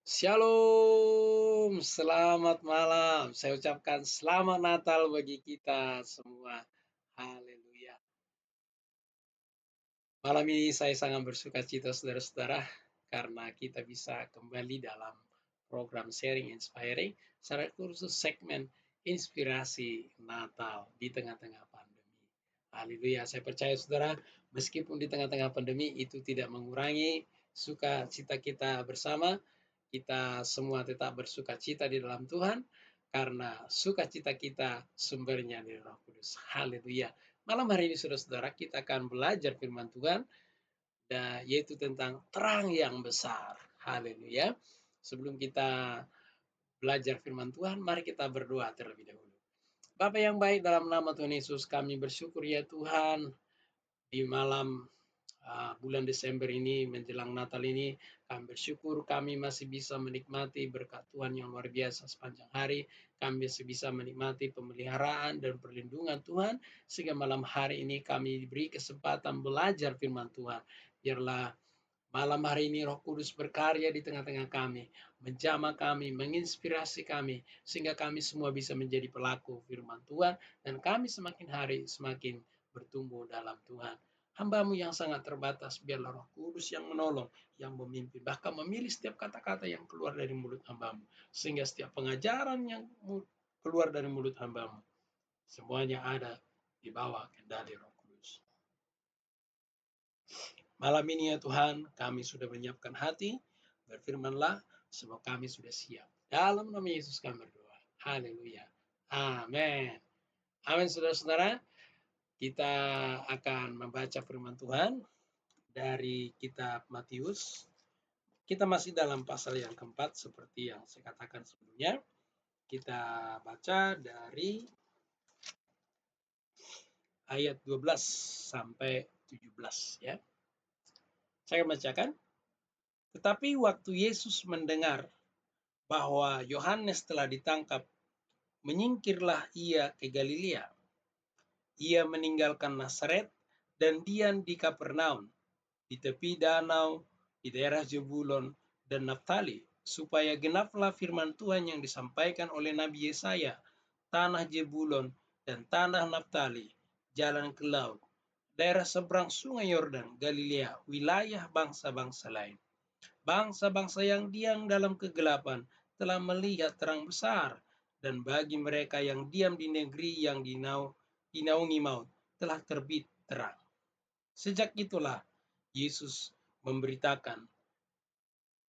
Shalom, selamat malam. Saya ucapkan selamat Natal bagi kita semua. Haleluya. Malam ini saya sangat bersuka cita saudara-saudara karena kita bisa kembali dalam program Sharing Inspiring secara khusus segmen inspirasi Natal di tengah-tengah pandemi. Haleluya. Saya percaya saudara, meskipun di tengah-tengah pandemi itu tidak mengurangi sukacita kita bersama, kita semua tetap bersuka cita di dalam Tuhan karena sukacita kita sumbernya dari Roh Kudus. Haleluya. Malam hari ini saudara-saudara kita akan belajar firman Tuhan yaitu tentang terang yang besar. Haleluya. Sebelum kita belajar firman Tuhan, mari kita berdoa terlebih dahulu. Bapa yang baik, dalam nama Tuhan Yesus kami bersyukur ya Tuhan, di malam bulan Desember ini menjelang Natal ini, kami bersyukur kami masih bisa menikmati berkat Tuhan yang luar biasa sepanjang hari. Kami masih bisa menikmati pemeliharaan dan perlindungan Tuhan, sehingga malam hari ini kami diberi kesempatan belajar firman Tuhan. Biarlah malam hari ini Roh Kudus berkarya di tengah-tengah kami, menjamah kami, menginspirasi kami, sehingga kami semua bisa menjadi pelaku firman Tuhan, dan kami semakin hari semakin bertumbuh dalam Tuhan. Hamba-Mu yang sangat terbatas, biarlah Roh Kudus yang menolong, yang memimpin, bahkan memilih setiap kata-kata yang keluar dari mulut hamba-Mu, sehingga setiap pengajaran yang keluar dari mulut hamba-Mu, semuanya ada di bawah kendali Roh Kudus. Malam ini ya Tuhan, kami sudah menyiapkan hati, berfirmanlah, sebab kami sudah siap. Dalam nama Yesus kami berdoa. Haleluya. Amin. Amin saudara-saudara. Kita akan membaca firman Tuhan dari kitab Matius. Kita masih dalam pasal yang keempat seperti yang saya katakan sebelumnya. Kita baca dari ayat 12 sampai 17 ya. Saya bacakan. Tetapi waktu Yesus mendengar bahwa Yohanes telah ditangkap, menyingkirlah ia ke Galilea. Ia meninggalkan Nazaret dan diam di Kapernaum, di tepi danau, di daerah Zebulon dan Naftali, supaya genaplah firman Tuhan yang disampaikan oleh Nabi Yesaya, tanah Zebulon dan tanah Naftali, jalan ke laut, daerah seberang sungai Yordan, Galilea, wilayah bangsa-bangsa lain. Bangsa-bangsa yang diam dalam kegelapan telah melihat terang besar, dan bagi mereka yang diam di negeri yang dinaungi maut telah terbit terang. Sejak itulah Yesus memberitakan,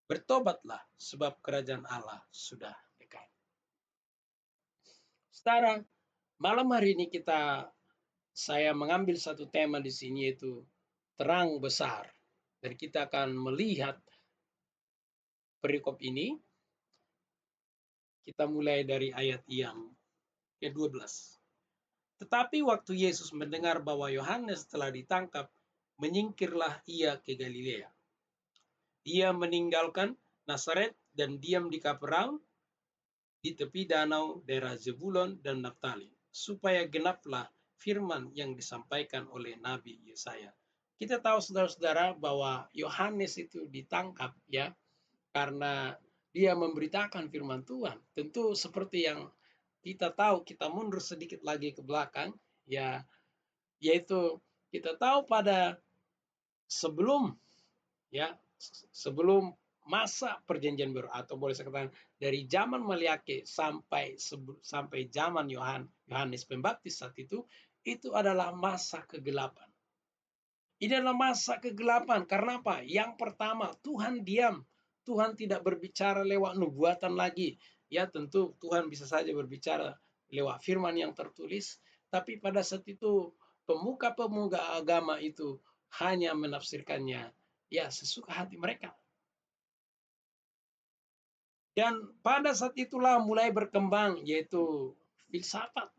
bertobatlah sebab kerajaan Allah sudah dekat. Saudara, malam hari ini saya mengambil satu tema di sini yaitu terang besar. Dan kita akan melihat perikop ini. Kita mulai dari ayat yang ke-12. Tetapi waktu Yesus mendengar bahwa Yohanes telah ditangkap, menyingkirlah ia ke Galilea. Ia meninggalkan Nazaret dan diam di Kapernaum, di tepi danau daerah Zebulon dan Naftali, supaya genaplah firman yang disampaikan oleh Nabi Yesaya. Kita tahu saudara-saudara bahwa Yohanes itu ditangkap ya karena dia memberitakan firman Tuhan. Tentu seperti yang kita tahu, kita mundur sedikit lagi ke belakang ya, yaitu kita tahu pada sebelum ya sebelum masa perjanjian baru, atau boleh saya katakan dari zaman Maliaki sampai zaman Yohanes Pembaptis saat itu adalah masa kegelapan. Ini adalah masa kegelapan karena apa? Yang pertama, Tuhan diam. Tuhan tidak berbicara lewat nubuatan lagi. Ya, tentu Tuhan bisa saja berbicara lewat firman yang tertulis, tapi pada saat itu pemuka-pemuka agama itu hanya menafsirkannya ya sesuka hati mereka. Dan pada saat itulah mulai berkembang yaitu filsafat.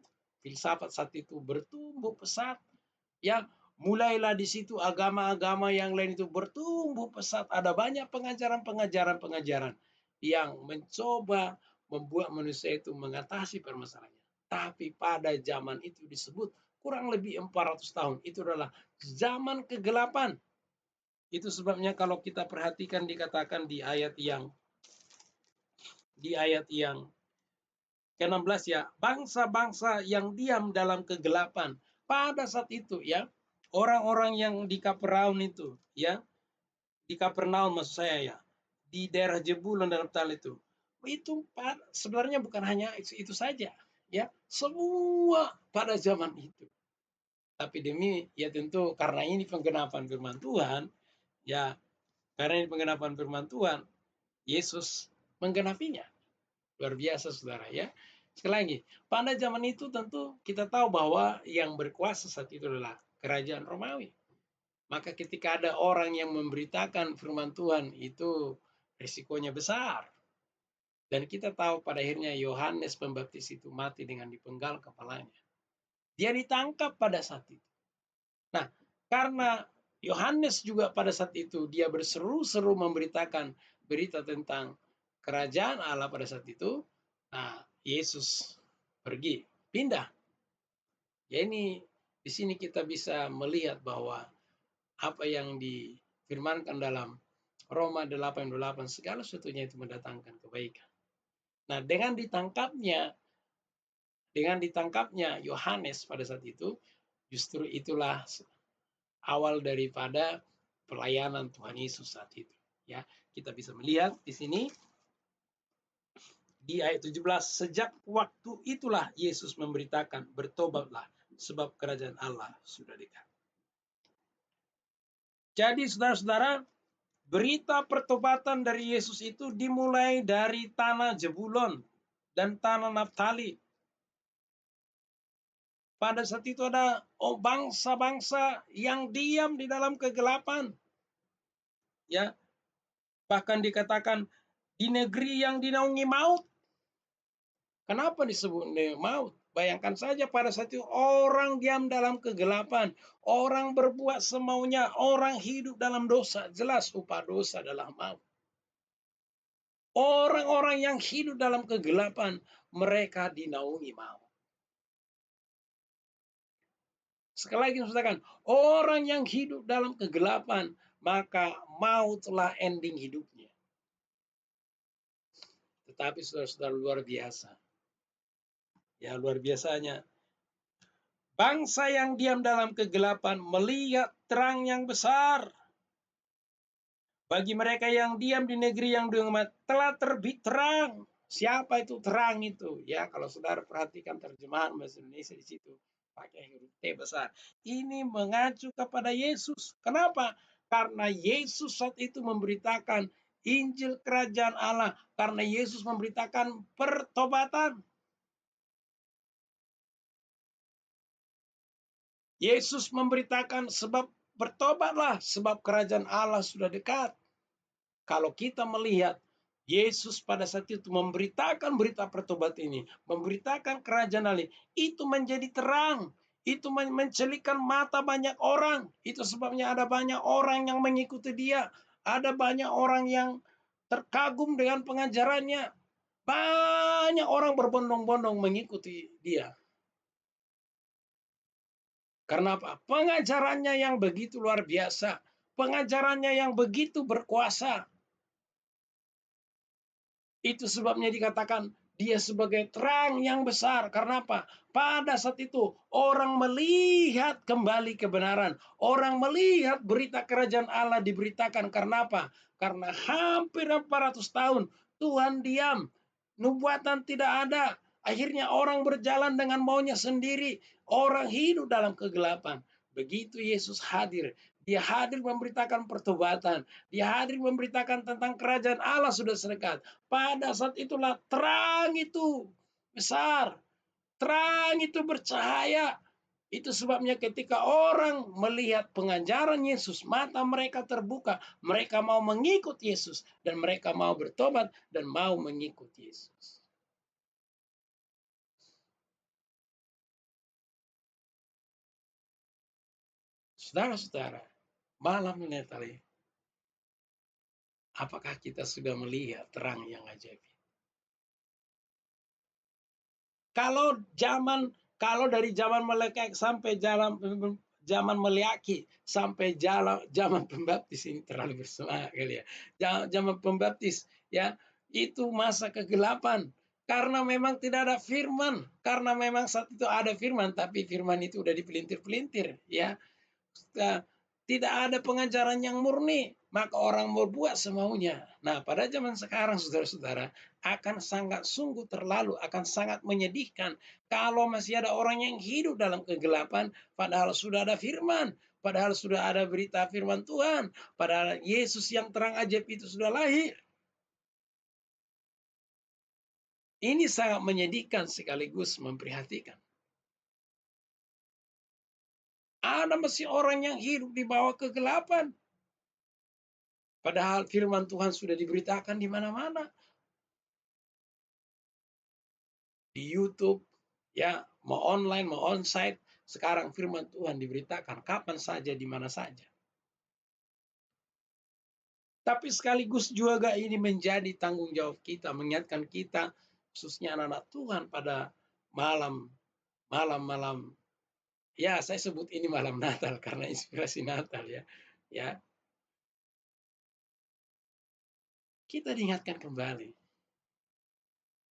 Filsafat saat itu bertumbuh pesat. Ya, mulailah di situ agama-agama yang lain itu bertumbuh pesat. Ada banyak pengajaran yang mencoba membuat manusia itu mengatasi permasalahannya. Tapi pada zaman itu disebut kurang lebih 400 tahun. Itu adalah zaman kegelapan. Itu sebabnya kalau kita perhatikan dikatakan di ayat yang di ayat yang ke-16 ya, bangsa-bangsa yang diam dalam kegelapan. Pada saat itu ya, orang-orang yang di Kapernaum itu ya, di Kapernaum maksud saya ya, di daerah Jebulon dan Naftali itu sebenarnya bukan hanya itu saja ya, semua pada zaman itu. Tapi demi ya tentu karena ini penggenapan firman Tuhan ya, karena ini penggenapan firman Tuhan, Yesus menggenapinya. Luar biasa saudara ya. Sekali lagi, pada zaman itu tentu kita tahu bahwa yang berkuasa saat itu adalah kerajaan Romawi. Maka ketika ada orang yang memberitakan firman Tuhan itu risikonya besar. Dan kita tahu pada akhirnya Yohanes Pembaptis itu mati dengan dipenggal kepalanya. Dia ditangkap pada saat itu. Nah, karena Yohanes juga pada saat itu dia berseru-seru memberitakan berita tentang kerajaan Allah pada saat itu. Nah, Yesus pergi, pindah. Ya ini di sini kita bisa melihat bahwa apa yang difirmankan dalam Roma 8:8 segala sesuatunya itu mendatangkan kebaikan. Nah, dengan ditangkapnya Yohanes pada saat itu, justru itulah awal daripada pelayanan Tuhan Yesus saat itu. Ya, kita bisa melihat di sini di ayat 17, sejak waktu itulah Yesus memberitakan, bertobatlah sebab kerajaan Allah sudah dekat. Jadi saudara-saudara, berita pertobatan dari Yesus itu dimulai dari tanah Jebulon dan tanah Naftali. Pada saat itu ada bangsa-bangsa yang diam di dalam kegelapan. Ya, bahkan dikatakan di negeri yang dinaungi maut. Kenapa disebut maut? Bayangkan saja pada saat itu orang diam dalam kegelapan, orang berbuat semaunya, orang hidup dalam dosa, jelas upah dosa adalah maut. Orang-orang yang hidup dalam kegelapan, mereka dinaungi maut. Sekali lagi saudara, orang yang hidup dalam kegelapan, maka mautlah ending hidupnya. Tetapi saudara-saudara luar biasa. Ya luar biasanya. Bangsa yang diam dalam kegelapan melihat terang yang besar. Bagi mereka yang diam di negeri yang telah terbit terang. Siapa itu terang itu? Ya kalau saudara perhatikan terjemahan bahasa Indonesia di situ pakai huruf T besar. Ini mengacu kepada Yesus. Kenapa? Karena Yesus saat itu memberitakan Injil Kerajaan Allah. Karena Yesus memberitakan pertobatan. Yesus memberitakan sebab bertobatlah, sebab kerajaan Allah sudah dekat. Kalau kita melihat Yesus pada saat itu memberitakan berita pertobatan ini, memberitakan kerajaan Allah, itu menjadi terang, itu mencelikan mata banyak orang. Itu sebabnya ada banyak orang yang mengikuti dia, ada banyak orang yang terkagum dengan pengajarannya, banyak orang berbondong-bondong mengikuti dia. Karena apa? Pengajarannya yang begitu luar biasa. Pengajarannya yang begitu berkuasa. Itu sebabnya dikatakan dia sebagai terang yang besar. Karena apa? Pada saat itu orang melihat kembali kebenaran. Orang melihat berita kerajaan Allah diberitakan. Karena apa? Karena hampir 400 tahun Tuhan diam. Nubuatan tidak ada. Akhirnya orang berjalan dengan maunya sendiri. Orang hidup dalam kegelapan. Begitu Yesus hadir. Dia hadir memberitakan pertobatan. Dia hadir memberitakan tentang kerajaan Allah sudah dekat. Pada saat itulah terang itu besar. Terang itu bercahaya. Itu sebabnya ketika orang melihat pengajaran Yesus, mata mereka terbuka. Mereka mau mengikut Yesus. Dan mereka mau bertobat dan mau mengikut Yesus. Saudara-saudara, malam ini tadi, apakah kita sudah melihat terang yang ajaib? Kalau dari zaman Melek sampai zaman Meliaki sampai zaman Pembaptis ini terlalu bersemangat kali ya. Zaman Pembaptis ya, Itu masa kegelapan. Karena memang tidak ada firman. Karena memang saat itu ada firman, tapi firman itu udah dipelintir-pelintir, ya. Tidak ada pengajaran yang murni, maka orang berbuat semaunya. Nah, pada zaman sekarang, saudara-saudara, akan sangat sungguh terlalu, akan sangat menyedihkan kalau masih ada orang yang hidup dalam kegelapan, padahal sudah ada firman, padahal sudah ada berita firman Tuhan, padahal Yesus yang terang ajaib itu sudah lahir. Ini sangat menyedihkan sekaligus memprihatinkan. Ada masih orang yang hidup di bawah kegelapan. Padahal firman Tuhan sudah diberitakan di mana-mana. Di YouTube, ya, mau online, mau onsite, sekarang firman Tuhan diberitakan kapan saja, di mana saja. Tapi sekaligus juga ini menjadi tanggung jawab kita, mengingatkan kita, khususnya anak-anak Tuhan pada malam-malam, ya saya sebut ini malam Natal karena inspirasi Natal, ya. Ya, kita diingatkan kembali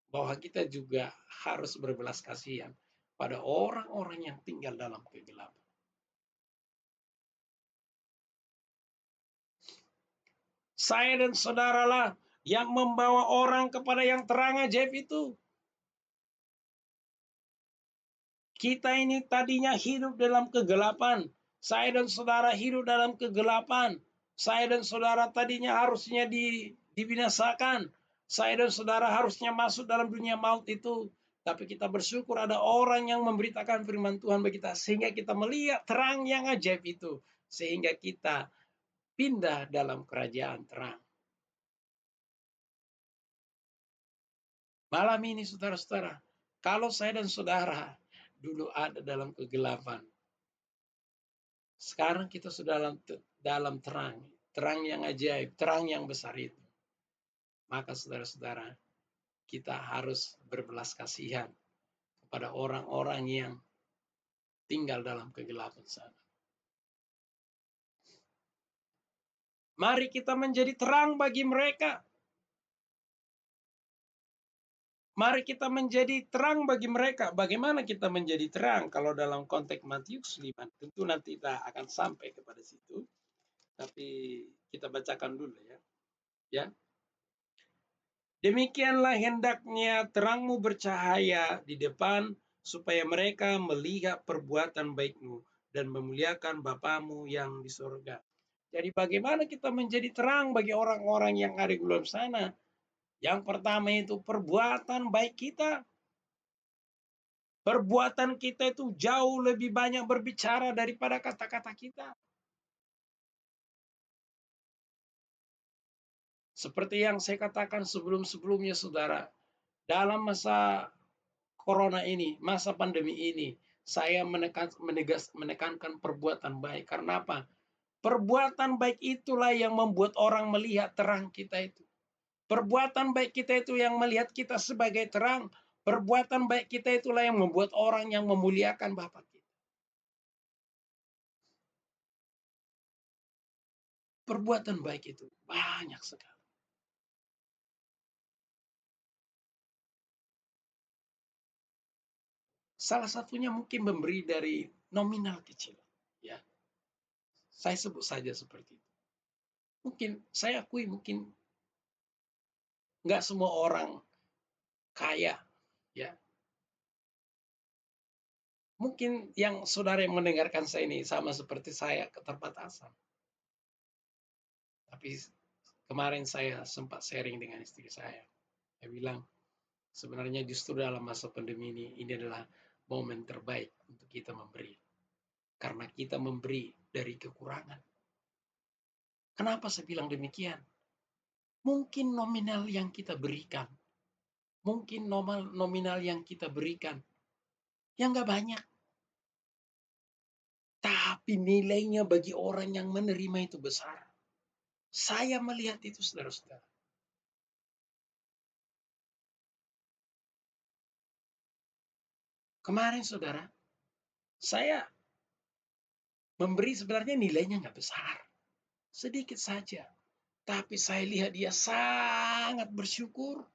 bahwa kita juga harus berbelas kasihan pada orang-orang yang tinggal dalam kegelapan. Saya dan saudaralah yang membawa orang kepada yang terang ajaib itu. Kita ini tadinya hidup dalam kegelapan. Saya dan saudara hidup dalam kegelapan. Saya dan saudara tadinya harusnya dibinasakan. Saya dan saudara harusnya masuk dalam dunia maut itu. Tapi kita bersyukur ada orang yang memberitakan firman Tuhan bagi kita. Sehingga kita melihat terang yang ajaib itu. Sehingga kita pindah dalam kerajaan terang. Malam ini saudara-saudara, kalau saya dan saudara dulu ada dalam kegelapan, sekarang kita sudah dalam terang, terang yang ajaib, terang yang besar itu. Maka saudara-saudara, kita harus berbelas kasihan kepada orang-orang yang tinggal dalam kegelapan sana. Mari kita menjadi terang bagi mereka. Mari kita menjadi terang bagi mereka. Bagaimana kita menjadi terang? Kalau dalam konteks Matius 5, tentu nanti kita akan sampai kepada situ. Tapi kita bacakan dulu, ya. Ya. Demikianlah hendaknya terangmu bercahaya di depan, supaya mereka melihat perbuatan baikmu dan memuliakan Bapamu yang di surga. Jadi bagaimana kita menjadi terang bagi orang-orang yang ada di luar sana? Yang pertama itu perbuatan baik kita. Perbuatan kita itu jauh lebih banyak berbicara daripada kata-kata kita. Seperti yang saya katakan sebelum-sebelumnya, saudara, dalam masa corona ini, masa pandemi ini, saya menekankan perbuatan baik. Karena apa? Perbuatan baik itulah yang membuat orang melihat terang kita itu. Perbuatan baik kita itu yang melihat kita sebagai terang. Perbuatan baik kita itulah yang membuat orang yang memuliakan Bapa kita. Perbuatan baik itu banyak sekali. Salah satunya mungkin memberi dari nominal kecil. Ya, saya sebut saja seperti itu. Mungkin saya akui mungkin nggak semua orang kaya, ya. Mungkin yang saudara yang mendengarkan saya ini sama seperti saya, keterbatasan. Tapi kemarin saya sempat sharing dengan istri saya. Saya bilang, sebenarnya justru dalam masa pandemi ini adalah momen terbaik untuk kita memberi. Karena kita memberi dari kekurangan. Kenapa saya bilang demikian? Mungkin nominal yang kita berikan, mungkin nominal yang kita berikan, yang nggak banyak. Tapi nilainya bagi orang yang menerima itu besar. Saya melihat itu, saudara-saudara. Kemarin, saudara, saya memberi sebenarnya nilainya nggak besar. Sedikit saja. Tapi saya lihat dia sangat bersyukur.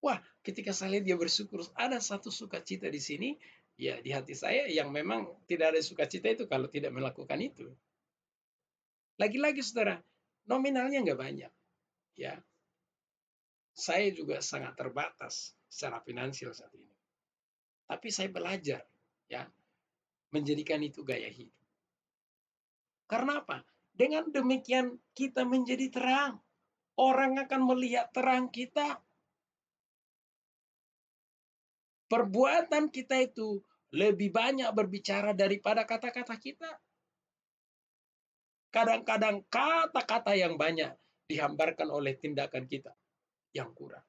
Wah, ketika saya lihat dia bersyukur, ada satu sukacita di sini, ya di hati saya yang memang tidak ada sukacita itu kalau tidak melakukan itu. Lagi-lagi saudara, nominalnya nggak banyak. Ya, saya juga sangat terbatas secara finansial saat ini. Tapi saya belajar, ya, menjadikan itu gaya hidup. Karena apa? Dengan demikian kita menjadi terang. Orang akan melihat terang kita. Perbuatan kita itu lebih banyak berbicara daripada kata-kata kita. Kadang-kadang kata-kata yang banyak dihambarkan oleh tindakan kita yang kurang.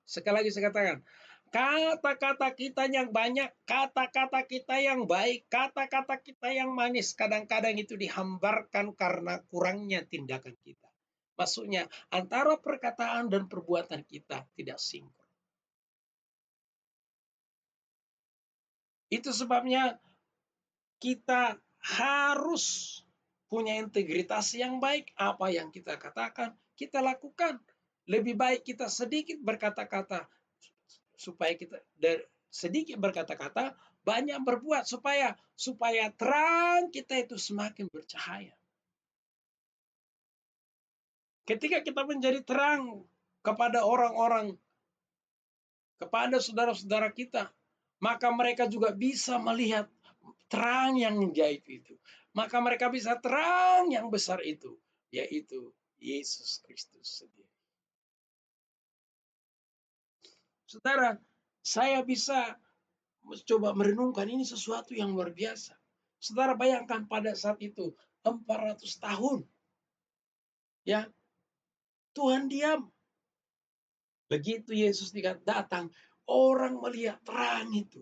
Sekali lagi saya katakan, kata-kata kita yang banyak, kata-kata kita yang baik, kata-kata kita yang manis, kadang-kadang itu dihambarkan karena kurangnya tindakan kita. Maksudnya, antara perkataan dan perbuatan kita tidak sinkron. Itu sebabnya kita harus punya integritas yang baik. Apa yang kita katakan, kita lakukan. Lebih baik kita sedikit berkata-kata, supaya kita sedikit berkata-kata, banyak berbuat, supaya terang kita itu semakin bercahaya. Ketika kita menjadi terang kepada orang-orang, kepada saudara-saudara kita, maka mereka juga bisa melihat terang yang gaib itu. Maka mereka bisa terang yang besar itu, yaitu Yesus Kristus sendiri. Saudara, saya bisa coba merenungkan ini sesuatu yang luar biasa. Saudara bayangkan pada saat itu 400 tahun. Ya, Tuhan diam. Begitu Yesus datang, orang melihat terang itu.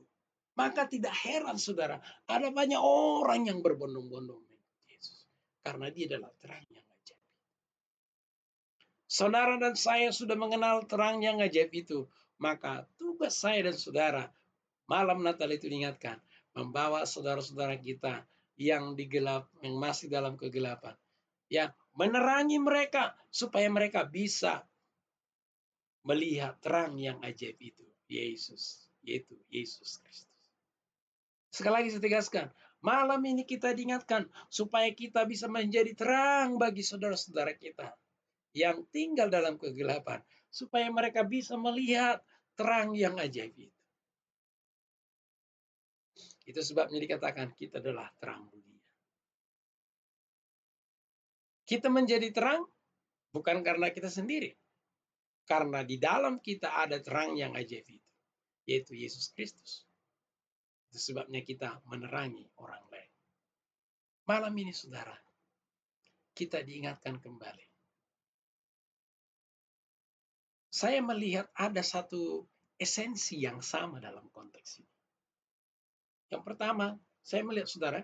Maka tidak heran saudara, ada banyak orang yang berbondong-bondong mengikut Yesus. Karena dia adalah terang yang ajaib. Saudara dan saya sudah mengenal terang yang ajaib itu. Maka tugas saya dan saudara, malam Natal itu diingatkan, membawa saudara-saudara kita yang digelap, yang masih dalam kegelapan. Ya, menerangi mereka supaya mereka bisa melihat terang yang ajaib itu, Yesus, yaitu Yesus Kristus. Sekali lagi saya tegaskan, malam ini kita diingatkan supaya kita bisa menjadi terang bagi saudara-saudara kita yang tinggal dalam kegelapan, supaya mereka bisa melihat terang yang ajaib itu. Itu sebabnya dikatakan kita adalah terang dunia. Kita menjadi terang bukan karena kita sendiri. Karena di dalam kita ada terang yang ajaib itu, yaitu Yesus Kristus. Itu sebabnya kita menerangi orang lain. Malam ini saudara, kita diingatkan kembali. Saya melihat ada satu esensi yang sama dalam konteks ini. Yang pertama, saya melihat saudara,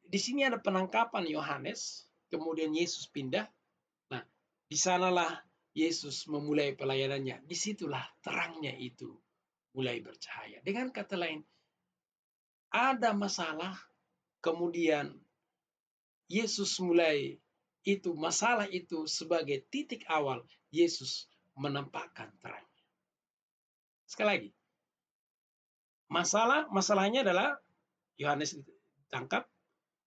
di sini ada penangkapan Yohanes, kemudian Yesus pindah. Nah, di sanalah Yesus memulai pelayanannya. Disitulah terangnya itu mulai bercahaya. Dengan kata lain, ada masalah, kemudian Yesus mulai itu masalah itu sebagai titik awal Yesus menampakkan terangnya. Sekali lagi, masalahnya adalah Yohanes ditangkap,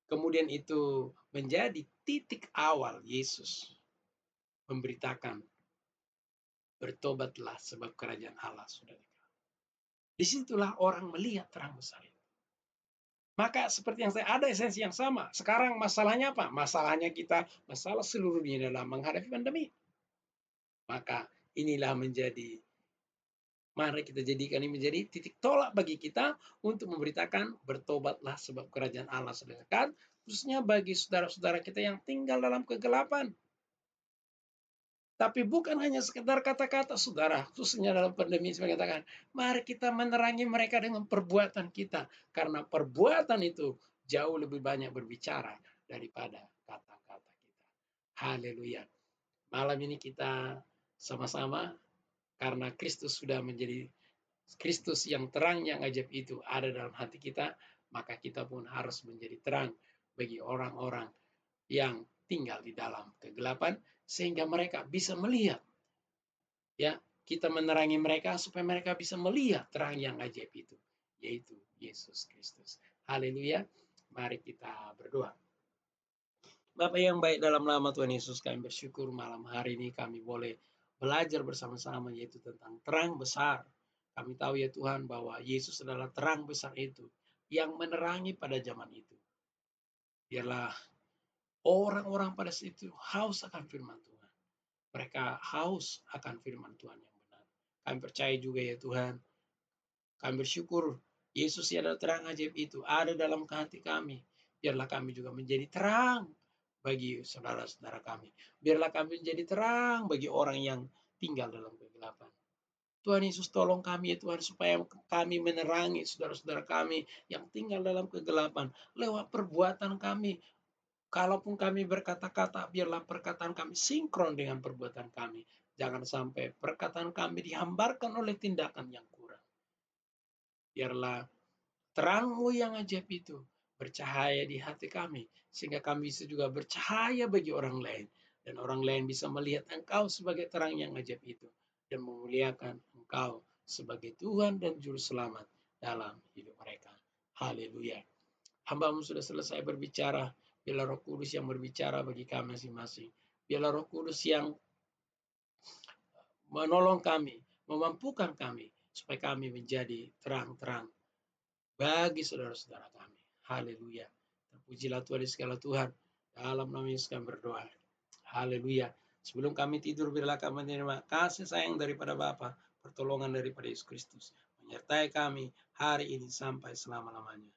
kemudian itu menjadi titik awal Yesus memberitakan, bertobatlah sebab kerajaan Allah sudah dekat. Disitulah orang melihat terang besar itu. Maka seperti yang saya ada esensi yang sama. Sekarang masalahnya apa? Masalahnya kita, masalah seluruh dunia dalam menghadapi pandemi. Maka inilah mari kita jadikan ini menjadi titik tolak bagi kita untuk memberitakan bertobatlah sebab kerajaan Allah sudah dekat, khususnya bagi saudara-saudara kita yang tinggal dalam kegelapan. Tapi bukan hanya sekedar kata-kata saudara, khususnya dalam pandemi saya katakan, mari kita menerangi mereka dengan perbuatan kita. Karena perbuatan itu jauh lebih banyak berbicara daripada kata-kata kita. Haleluya. Malam ini kita sama-sama, karena Kristus sudah menjadi Kristus yang terang yang ajaib itu ada dalam hati kita, maka kita pun harus menjadi terang bagi orang-orang yang tinggal di dalam kegelapan, sehingga mereka bisa melihat, ya, kita menerangi mereka supaya mereka bisa melihat terang yang ajaib itu, yaitu Yesus Kristus. Haleluya. Mari kita berdoa. Bapa yang baik, dalam nama Tuhan Yesus kami bersyukur malam hari ini kami boleh belajar bersama-sama, yaitu tentang terang besar. Kami tahu ya Tuhan bahwa Yesus adalah terang besar itu yang menerangi pada zaman itu. Biarlah orang-orang pada saat itu haus akan firman Tuhan. Mereka haus akan firman Tuhan yang benar. Kami percaya juga ya Tuhan, kami bersyukur Yesus yang adalah terang ajaib itu ada dalam hati kami. Biarlah kami juga menjadi terang bagi saudara-saudara kami. Biarlah kami menjadi terang bagi orang yang tinggal dalam kegelapan. Tuhan Yesus, tolong kami ya Tuhan, supaya kami menerangi saudara-saudara kami yang tinggal dalam kegelapan lewat perbuatan kami. Kalaupun kami berkata-kata, biarlah perkataan kami sinkron dengan perbuatan kami. Jangan sampai perkataan kami dihambarkan oleh tindakan yang kurang. Biarlah terang-Mu yang ajaib itu bercahaya di hati kami, sehingga kami bisa juga bercahaya bagi orang lain. Dan orang lain bisa melihat Engkau sebagai terang yang ajaib itu, dan memuliakan Engkau sebagai Tuhan dan Juru Selamat dalam hidup mereka. Haleluya. Hamba-Mu sudah selesai berbicara, biarlah Roh Kudus yang berbicara bagi kami masing-masing. Biarlah Roh Kudus yang menolong kami, memampukan kami, supaya kami menjadi terang-terang bagi saudara-saudara kami. Haleluya. Terpujilah Tuhan di segala Tuhan. Dalam nama Yesus kami berdoa. Haleluya. Sebelum kami tidur, biarlah kami menerima kasih sayang daripada Bapa, pertolongan daripada Yesus Kristus, menyertai kami hari ini sampai selama-lamanya.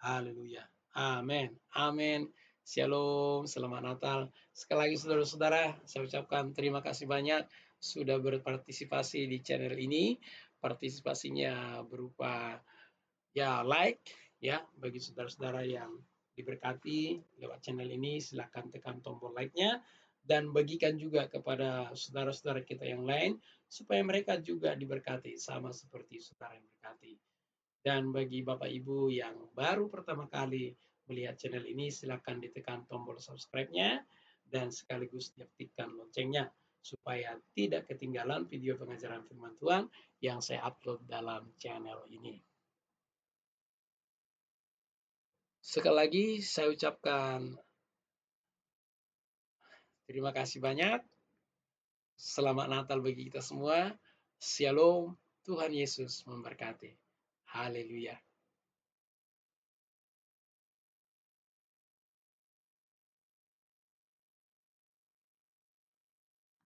Haleluya. Amin. Amin. Shalom. Selamat Natal. Sekali lagi saudara-saudara, saya ucapkan terima kasih banyak sudah berpartisipasi di channel ini. Partisipasinya berupa ya like, ya, bagi saudara-saudara yang diberkati lewat channel ini, silakan tekan tombol like-nya dan bagikan juga kepada saudara-saudara kita yang lain supaya mereka juga diberkati sama seperti saudara yang berkati. Dan bagi Bapak Ibu yang baru pertama kali melihat channel ini, silakan ditekan tombol subscribe-nya dan sekaligus diaktifkan loncengnya supaya tidak ketinggalan video pengajaran firman Tuhan yang saya upload dalam channel ini. Sekali lagi saya ucapkan terima kasih banyak. Selamat Natal bagi kita semua. Shalom. Tuhan Yesus memberkati. Haleluya.